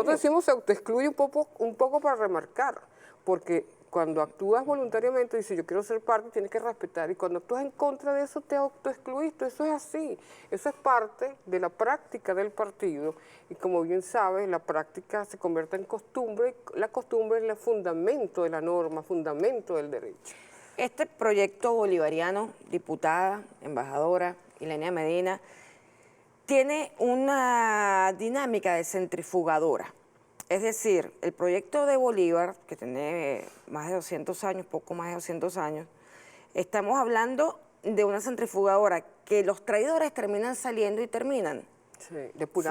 decimos se autoexcluye un poco para remarcar, porque cuando actúas voluntariamente, dices yo quiero ser parte, tienes que respetar, y cuando actúas en contra de eso te autoexcluiste. Eso es así, eso es parte de la práctica del partido, y como bien sabes, la práctica se convierte en costumbre, y la costumbre es el fundamento de la norma, fundamento del derecho. Este proyecto bolivariano, diputada, embajadora Ilenia Medina, tiene una dinámica de centrifugadora. Es decir, el proyecto de Bolívar, que tiene más de 200 años, poco más de 200 años, estamos hablando de una centrifugadora que los traidores terminan saliendo y terminan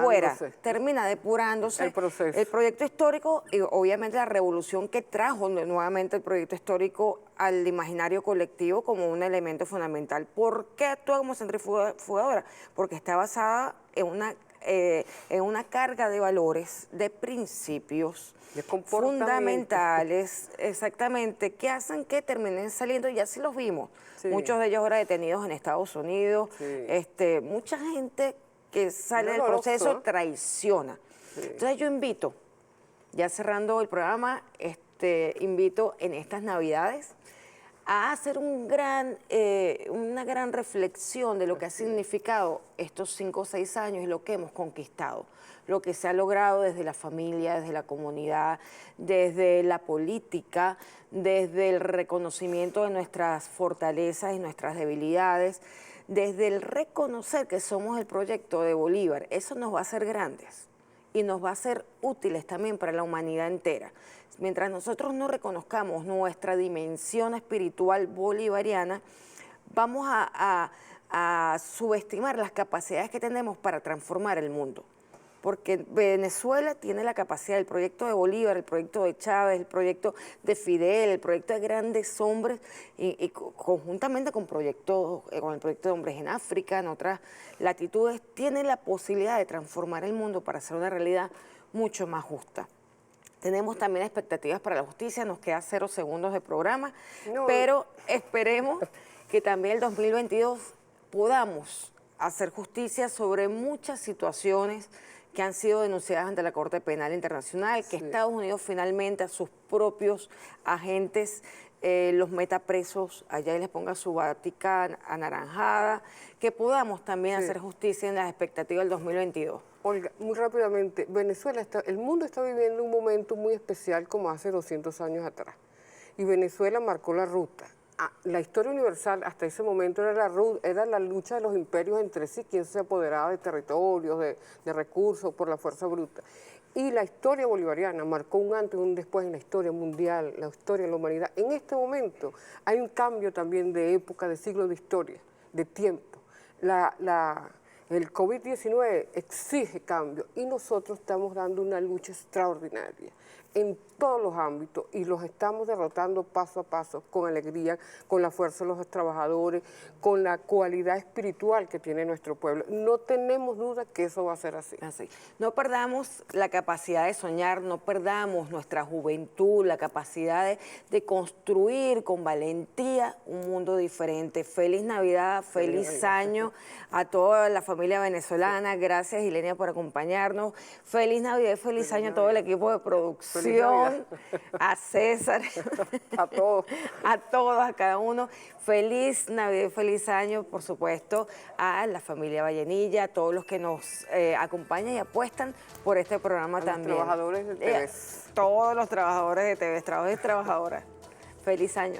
fuera, termina depurándose el proceso. El proyecto histórico y obviamente la revolución que trajo nuevamente el proyecto histórico al imaginario colectivo como un elemento fundamental. ¿Por qué actúa como centrifugadora? Porque está basada en una carga de valores, de principios fundamentales, exactamente, que hacen que terminen saliendo, y así los vimos. Sí. Muchos de ellos ahora detenidos en Estados Unidos, sí. Mucha gente que sale del proceso traiciona. Sí. Entonces yo invito, ya cerrando el programa, invito en estas Navidades a hacer una gran reflexión de lo que ha significado estos 5 o 6 años y lo que hemos conquistado, lo que se ha logrado desde la familia, desde la comunidad, desde la política, desde el reconocimiento de nuestras fortalezas y nuestras debilidades, desde el reconocer que somos el proyecto de Bolívar. Eso nos va a hacer grandes y nos va a ser útiles también para la humanidad entera. Mientras nosotros no reconozcamos nuestra dimensión espiritual bolivariana, vamos a subestimar las capacidades que tenemos para transformar el mundo. Porque Venezuela tiene la capacidad, el proyecto de Bolívar, el proyecto de Chávez, el proyecto de Fidel, el proyecto de grandes hombres, y conjuntamente con el proyecto de Hombres en África, en otras latitudes, tiene la posibilidad de transformar el mundo para hacer una realidad mucho más justa. Tenemos también expectativas para la justicia, nos queda 0 segundos de programa, pero esperemos que también el 2022 podamos hacer justicia sobre muchas situaciones que han sido denunciadas ante la Corte Penal Internacional, que Estados Unidos finalmente a sus propios agentes los meta presos allá y les ponga su batica anaranjada, que podamos también hacer justicia en las expectativas del 2022. Olga, muy rápidamente, el mundo está viviendo un momento muy especial como hace 200 años atrás. Y Venezuela marcó la ruta. La historia universal hasta ese momento era la lucha de los imperios entre sí, quién se apoderaba de territorios, de recursos por la fuerza bruta. Y la historia bolivariana marcó un antes y un después en la historia mundial, la historia de la humanidad. En este momento hay un cambio también de época, de siglo de historia, de tiempo. El COVID-19 exige cambio y nosotros estamos dando una lucha extraordinaria en todos los ámbitos y los estamos derrotando paso a paso, con alegría, con la fuerza de los trabajadores, con la cualidad espiritual que tiene nuestro pueblo. No tenemos duda que eso va a ser así. No perdamos la capacidad de soñar, no perdamos nuestra juventud, la capacidad de construir con valentía un mundo diferente. Feliz Navidad, feliz año a toda la familia venezolana. Gracias, Ilenia, por acompañarnos. Feliz Navidad y feliz año a todo el equipo de producción. A César, a todos, a cada uno. Feliz Navidad y feliz año, por supuesto, a la familia Vallenilla, a todos los que nos acompañan y apuestan por este programa a también. Los trabajadores de TV. Todos los trabajadores de TV, trabajadores y trabajadoras. Feliz año.